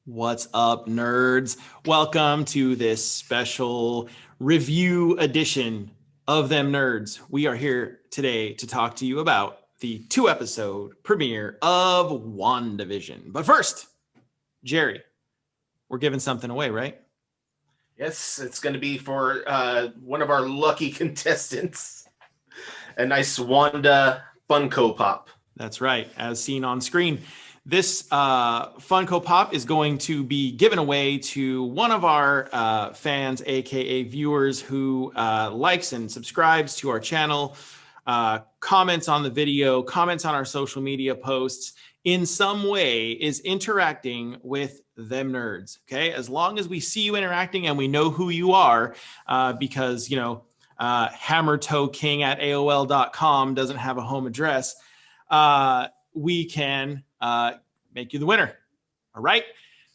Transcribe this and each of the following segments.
What's up, nerds? Welcome to this special review edition of Them Nerds. We are here today to talk to you about the 2-episode premiere of WandaVision. But first, Jerry, we're giving something away, right? Yes, it's going to be for one of our lucky contestants. A nice Wanda Funko Pop. That's right, as seen on screen. This Funko Pop is going to be given away to one of our fans, aka viewers, who likes and subscribes to our channel, comments on the video, comments on our social media posts, in some way is interacting with Them Nerds. Okay, as long as we see you interacting and we know who you are, because hammertoeking@aol.com doesn't have a home address, we can make you the winner. All right,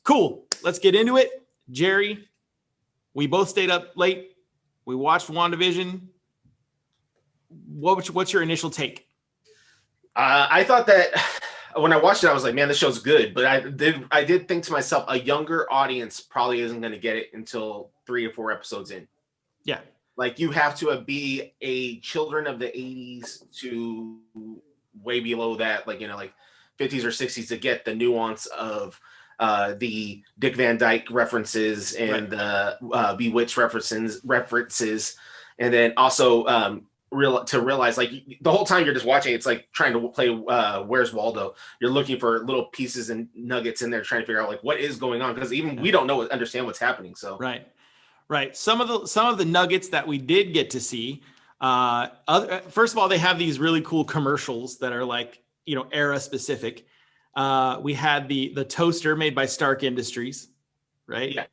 cool. Let's get into it. Jerry, we both stayed up late. We watched WandaVision. What's your initial take? I thought that when I watched it, I was like, man, this show's good. But I did think to myself, a younger audience probably isn't going to get it until 3 or 4 episodes in. Yeah. Like, you have to be a children of the 80s to way below that, like 50s or 60s, to get the nuance of the Dick Van Dyke references and the Bewitched references, and then also to realize, like, the whole time you're just watching, it's like trying to play Where's Waldo. You're looking for little pieces and nuggets in there, trying to figure out like what is going on, because even we don't understand what's happening. So right. Some of the nuggets that we did get to see. First of all, they have these really cool commercials that are like, era specific. We had the toaster made by Stark Industries, right? Yeah.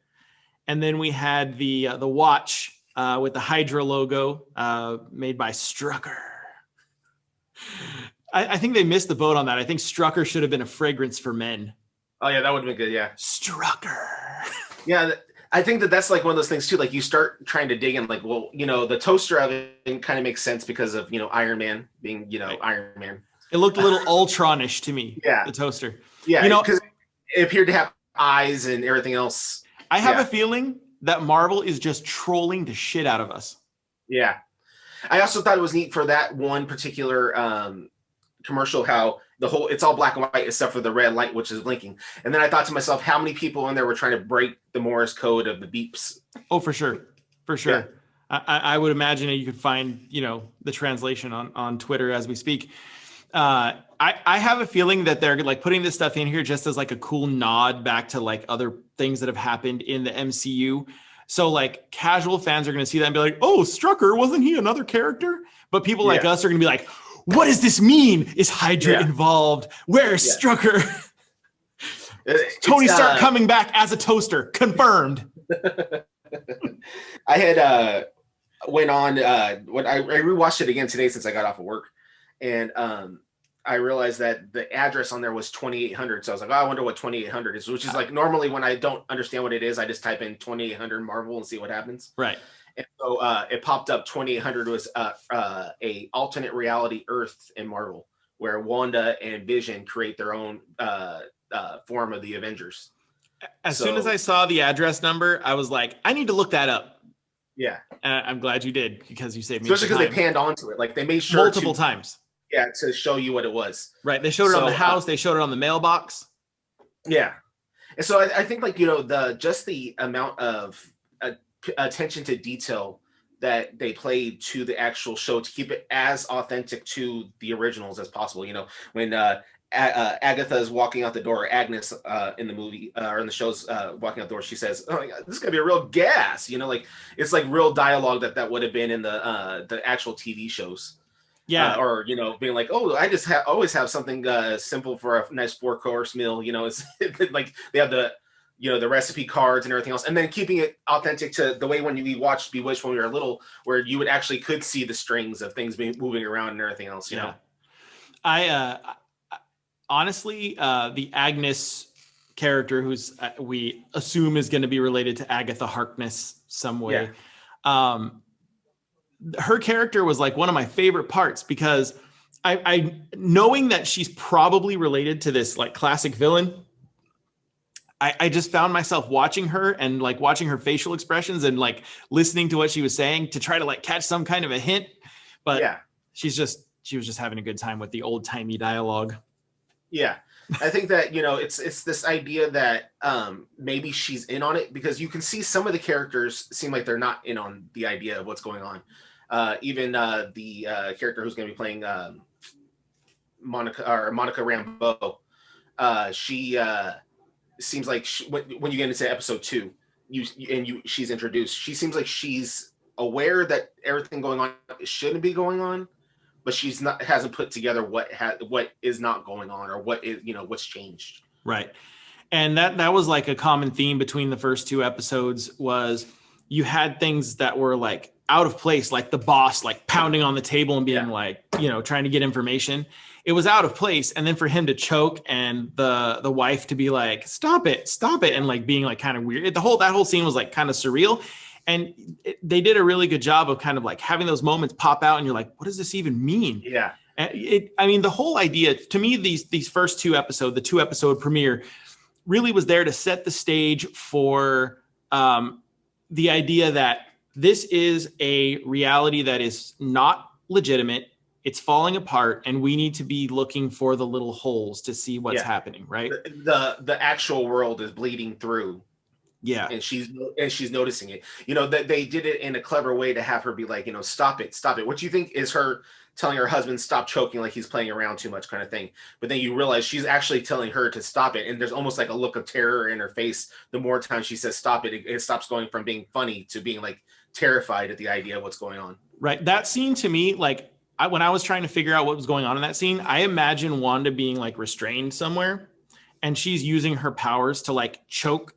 And then we had the watch with the Hydra logo made by Strucker. I think they missed the boat on that. I think Strucker should have been a fragrance for men. Oh yeah, that would have been good. Yeah, Strucker. Yeah. I think that's like one of those things too. Like, you start trying to dig in, like, well, the toaster of it kind of makes sense because of, Iron Man being, right. Iron Man. It looked a little Ultron-ish to me. Yeah. The toaster. Yeah. Because it appeared to have eyes and everything else. I have a feeling that Marvel is just trolling the shit out of us. Yeah. I also thought it was neat for that one particular commercial, how it's all black and white except for the red light, which is blinking. And then I thought to myself, how many people in there were trying to break the Morse code of the beeps? Oh, for sure. Yeah. I would imagine that you could find, the translation on Twitter as we speak. I have a feeling that they're like putting this stuff in here just as like a cool nod back to like other things that have happened in the MCU. So like casual fans are going to see that and be like, oh, Strucker, wasn't he another character? But people like us are going to be like, what does this mean? Is Hydra involved? Where's Strucker? Tony Stark coming back as a toaster. Confirmed. I had went on when I rewatched it again today since I got off of work, and I realized that the address on there was 2800. So I was like, oh, I wonder what 2800 is, which is like normally when I don't understand what it is, I just type in 2800 Marvel and see what happens. Right. And so it popped up. 2800 was a alternate reality Earth in Marvel, where Wanda and Vision create their own form of the Avengers. As soon as I saw the address number, I was like, I need to look that up. Yeah. I'm glad you did, because you saved me. Especially because they panned onto it. Like, they made sure multiple times. Yeah, to show you what it was. Right. They showed it on the house. They showed it on the mailbox. Yeah. And so I think, like, the amount of attention to detail that they played to the actual show to keep it as authentic to the originals as possible. When Agatha is walking out the door, Agnes in the movie or in the show's walking out the door, she says, "Oh my God, this is gonna be a real gas." Like, it's like real dialogue that would have been in the actual TV shows. Yeah. Or being like, oh, I just always have something simple for a nice 4-course meal. It's like they have the the recipe cards and everything else, and then keeping it authentic to the way when we watched Bewitched when we were little, where you would actually could see the strings of things moving around and everything else. I honestly, the Agnes character, who's we assume is going to be related to Agatha Harkness some way. Yeah. Her character was like one of my favorite parts, because I knowing that she's probably related to this like classic villain, I just found myself watching her and like watching her facial expressions and like listening to what she was saying to try to like catch some kind of a hint. But Yeah. she was just having a good time with the old timey dialogue. Yeah. I think that, it's this idea that maybe she's in on it, because you can see some of the characters seem like they're not in on the idea of what's going on. Even the character who's going to be playing Monica Rambeau, she seems like when you get into episode 2, she's introduced. She seems like she's aware that everything going on shouldn't be going on, but hasn't put together what is not going on, or what is, what's changed. Right. And that was like a common theme between the first 2 episodes. Was you had things that were like out of place, like the boss like pounding on the table and being like, trying to get information. It was out of place. And then for him to choke and the wife to be like, stop it. And like being like kind of weird. That whole scene was like kind of surreal. And they did a really good job of kind of like having those moments pop out and you're like, what does this even mean? Yeah. The whole idea to me, these first 2 episodes, the 2-episode premiere really was there to set the stage for the idea that this is a reality that is not legitimate. It's falling apart, and we need to be looking for the little holes to see what's happening. Right. The actual world is bleeding through. Yeah. And she's noticing it. That they did it in a clever way to have her be like, stop it. What do you think is her telling her husband stop choking like he's playing around too much kind of thing? But then you realize she's actually telling her to stop it, and there's almost like a look of terror in her face. The more times she says stop it, it stops going from being funny to being like terrified at the idea of what's going on. Right. That scene to me, like when I was trying to figure out what was going on in that scene, I imagine Wanda being like restrained somewhere, and she's using her powers to like choke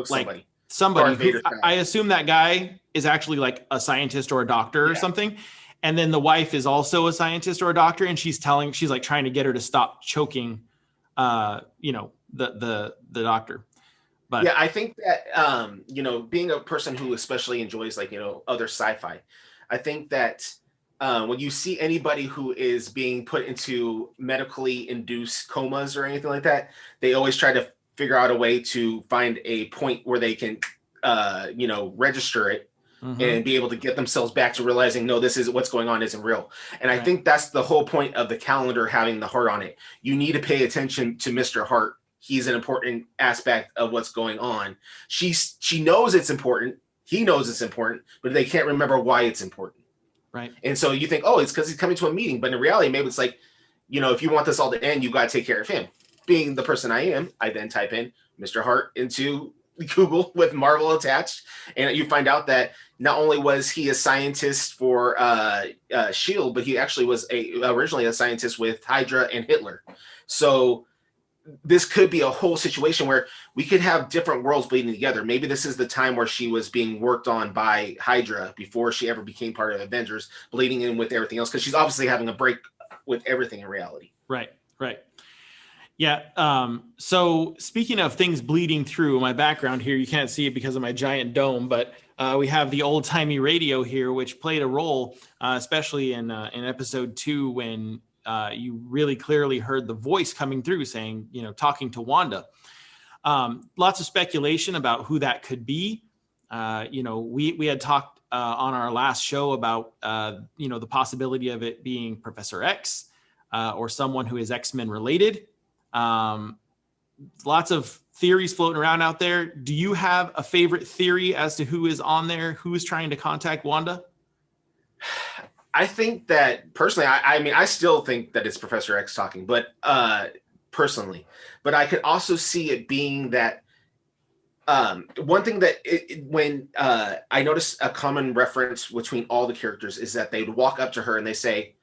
somebody who, I assume that guy is actually like a scientist or a doctor or something. And then the wife is also a scientist or a doctor. And she's like trying to get her to stop choking, the doctor. But yeah, I think that, being a person who especially enjoys like, other sci-fi, I think that when you see anybody who is being put into medically induced comas or anything like that, they always try to figure out a way to find a point where they can, register it and be able to get themselves back to realizing, no, this is what's going on isn't real. And I think that's the whole point of the calendar having the heart on it. You need to pay attention to Mr. Hart. He's an important aspect of what's going on. She knows it's important. He knows it's important, but they can't remember why it's important. Right. And so you think, oh, it's because he's coming to a meeting. But in reality, maybe it's like, if you want this all to end, you got to take care of him. Being the person I am, I then type in Mr. Hart into Google with Marvel attached, and you find out that not only was he a scientist for Shield, but he actually was originally a scientist with Hydra and Hitler. So this could be a whole situation where we could have different worlds bleeding together. Maybe this is the time where she was being worked on by Hydra before she ever became part of Avengers, bleeding in with everything else, because she's obviously having a break with everything in reality. Right. Yeah. So speaking of things bleeding through, my background here, you can't see it because of my giant dome, but we have the old timey radio here, which played a role, especially in episode 2, when you really clearly heard the voice coming through saying, talking to Wanda. Lots of speculation about who that could be. We had talked on our last show about, the possibility of it being Professor X or someone who is X-Men related. Lots of theories floating around out there. Do you have a favorite theory as to who is on there, who is trying to contact Wanda? I think that personally, I still think that it's Professor X talking, but personally, but I could also see it being that one thing that when I noticed a common reference between all the characters is that they'd walk up to her and they say,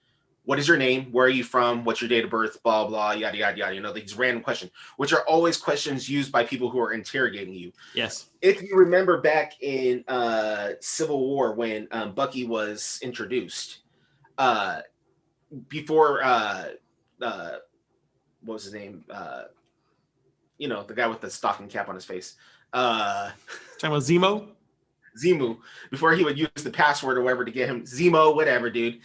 what is your name? Where are you from? What's your date of birth? Blah, blah, yada, yada, yada. These random questions, which are always questions used by people who are interrogating you. Yes. If you remember back in Civil War, when Bucky was introduced, before, what was his name? The guy with the stocking cap on his face. Talking about Zemo? Before he would use the password or whatever to get him, Zemo, whatever, dude.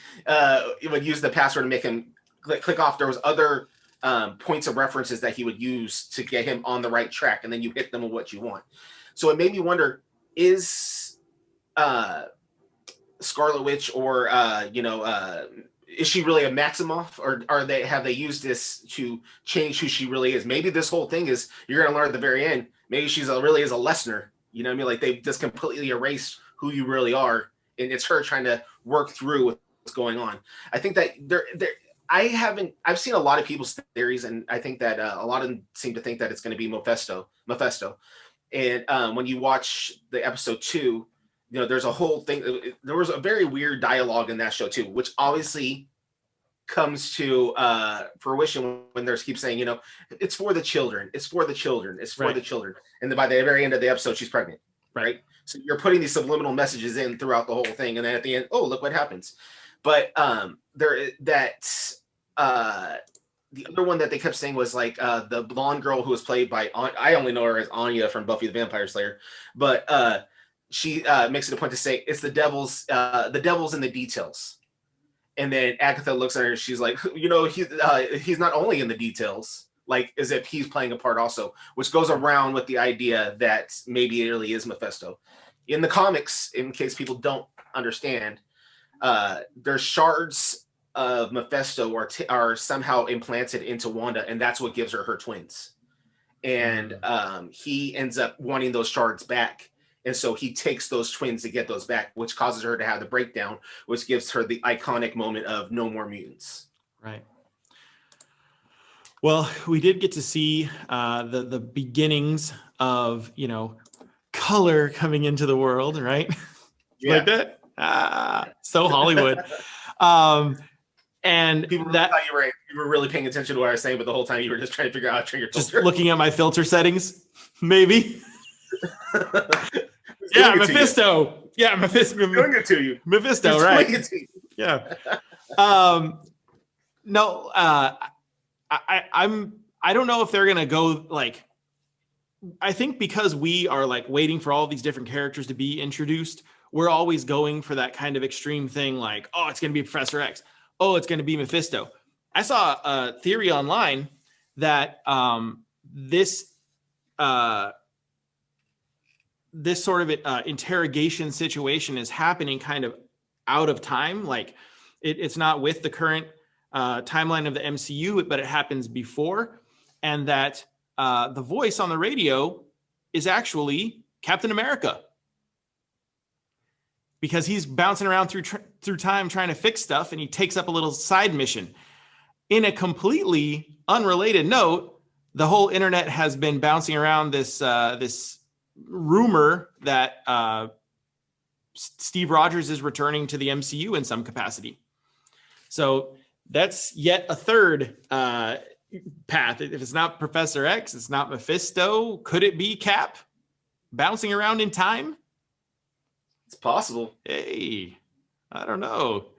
He would use the password to make him click off. There was other points of references that he would use to get him on the right track, and then you hit them with what you want. So it made me wonder: is Scarlet Witch, or is she really a Maximoff, or have they used this to change who she really is? Maybe this whole thing is, you're going to learn at the very end, maybe she's really is a Lesnar. You know what I mean? Like, they just completely erased who you really are, and it's her trying to work through what's going on. I think that I've seen a lot of people's theories, and I think that a lot of them seem to think that it's going to be Mephisto. And when you watch the episode 2, there's a whole thing. There was a very weird dialogue in that show too, which obviously comes to fruition when there's keep saying, it's for the children, it's for the children, it's for the children. And then by the very end of the episode, she's pregnant, right? So you're putting these subliminal messages in throughout the whole thing. And then at the end, oh, look what happens. But the other one that they kept saying was like the blonde girl who was played by, I only know her as Anya from Buffy the Vampire Slayer, but she makes it a point to say it's the devil's in the details. And then Agatha looks at her and she's like, he's not only in the details, like as if he's playing a part also, which goes around with the idea that maybe it really is Mephisto. In the comics, in case people don't understand, there's shards of Mephisto are somehow implanted into Wanda, and that's what gives her twins. And he ends up wanting those shards back. And so he takes those twins to get those back, which causes her to have the breakdown, which gives her the iconic moment of no more mutants. Right. Well, we did get to see the beginnings of, color coming into the world, right? Yeah. Like that? So Hollywood. And people that thought you were really paying attention to what I was saying, but the whole time you were just trying to figure out how to turn your filter. Just looking at my filter settings, maybe. Yeah, Mephisto. Yeah, Mephisto. Doing it to you. Mephisto, right? Yeah. No, I don't know if they're gonna go like. I think because we are like waiting for all these different characters to be introduced, we're always going for that kind of extreme thing, like, oh, it's gonna be Professor X. Oh, it's gonna be Mephisto. I saw a theory online that this sort of interrogation situation is happening kind of out of time. Like it's not with the current timeline of the MCU, but it happens before. And that the voice on the radio is actually Captain America. Because he's bouncing around through time trying to fix stuff, and he takes up a little side mission. In a completely unrelated note, the whole internet has been bouncing around this rumor that Steve Rogers is returning to the MCU in some capacity. So that's yet a third path. If it's not Professor X, it's not Mephisto. Could it be Cap bouncing around in time? It's possible. Hey, I don't know.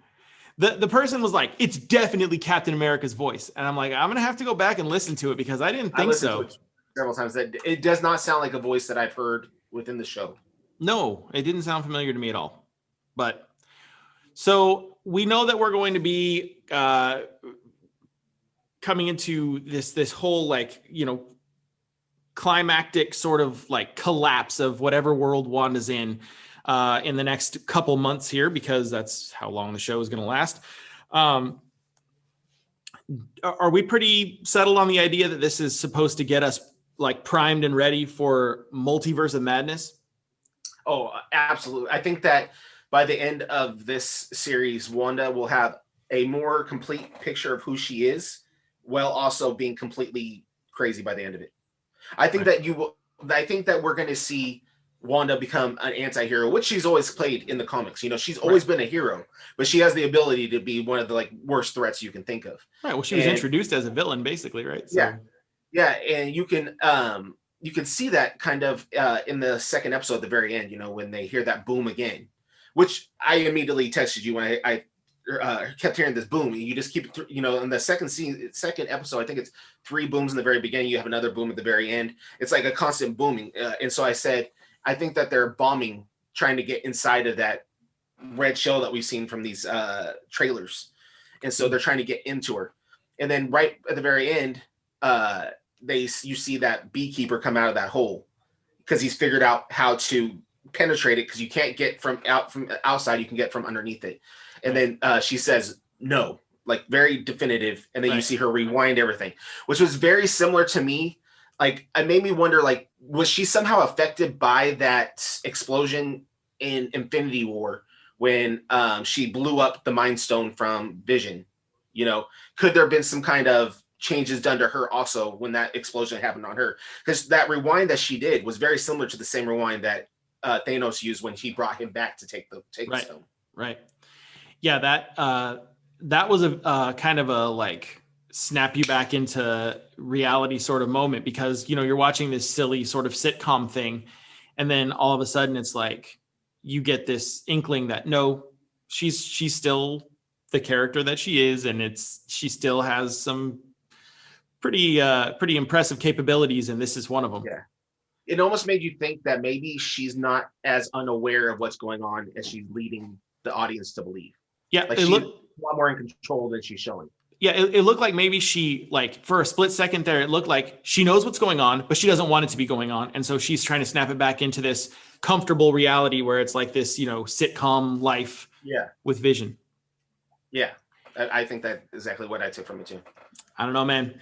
The person was like, it's definitely Captain America's voice. And I'm like, I'm going to have to go back and listen to it because I didn't think so. To it several times. That it does not sound like a voice that I've heard within the show. No, it didn't sound familiar to me at all. But so we know that we're going to be coming into this whole climactic sort of like collapse of whatever world Wanda's in the next couple months here, because that's how long the show is going to last. Are we pretty settled on the idea that this is supposed to get us like primed and ready for Multiverse of Madness? Oh, absolutely. I think that by the end of this series, Wanda will have a more complete picture of who she is, while also being completely crazy by the end of it. I think that we're going to see Wanda become an anti-hero, which she's always played in the comics. She's always been a hero, but she has the ability to be one of the worst threats you can think of. Right. Well, she was introduced as a villain, basically, right? So. Yeah, and you can see that kind of in the second episode at the very end. When they hear that boom again, which I immediately texted you when I kept hearing this boom. And you just keep, in the second episode, I think it's 3 booms in the very beginning. You have another boom at the very end. It's like a constant booming. And so I said, I think that they're bombing, trying to get inside of that red shell that we've seen from these trailers. And so they're trying to get into her. And then right at the very end, you see that beekeeper come out of that hole because he's figured out how to penetrate it, because you can't get from outside, you can get from underneath it. And then she says no, like very definitive, and then you see her rewind everything, which was very similar to me. Like, it made me wonder, like, was she somehow affected by that explosion in Infinity War when she blew up the Mind Stone from Vision? You know, could there have been some kind of changes done to her also when that explosion happened on her? Because that rewind that she did was very similar to the same rewind that Thanos used when he brought him back to take the stone. Right. Yeah, that was a kind of a like snap you back into reality sort of moment, because you're watching this silly sort of sitcom thing, and then all of a sudden it's like you get this inkling that no, she's still the character that she is, and she still has some pretty impressive capabilities, and this is one of them. Yeah. It almost made you think that maybe she's not as unaware of what's going on as she's leading the audience to believe. Yeah, like she's a lot more in control than she's showing. Yeah, it looked like maybe she, like, for a split second there, it looked like she knows what's going on, but she doesn't want it to be going on. And so she's trying to snap it back into this comfortable reality where it's like this, sitcom life with Vision. Yeah, I think that's exactly what I took from it too. I don't know, man.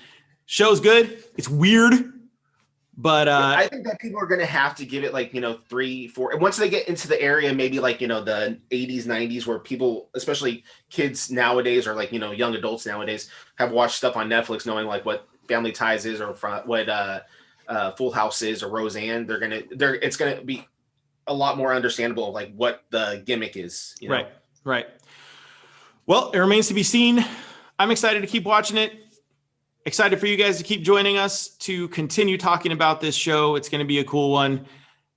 Show's good. It's weird, but I think that people are going to have to give it like 3, 4, and once they get into the area, maybe like the 80s, 90s, where people, especially kids nowadays, or like young adults nowadays, have watched stuff on Netflix, knowing like what Family Ties is, or what Full House is, or Roseanne. It's gonna be a lot more understandable of like what the gimmick is. Right. Well, it remains to be seen. I'm excited to keep watching it. Excited for you guys to keep joining us to continue talking about this show. It's going to be a cool one.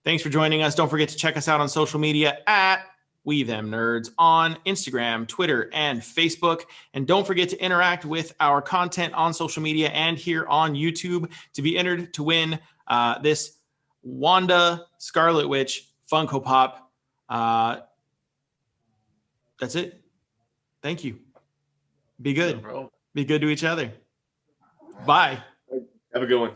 Thanks for joining us. Don't forget to check us out on social media at We Them Nerds on Instagram, Twitter, and Facebook. And don't forget to interact with our content on social media and here on YouTube to be entered to win this Wanda Scarlet Witch Funko Pop. That's it. Thank you. Be good. No, be good to each other. Bye. Have a good one.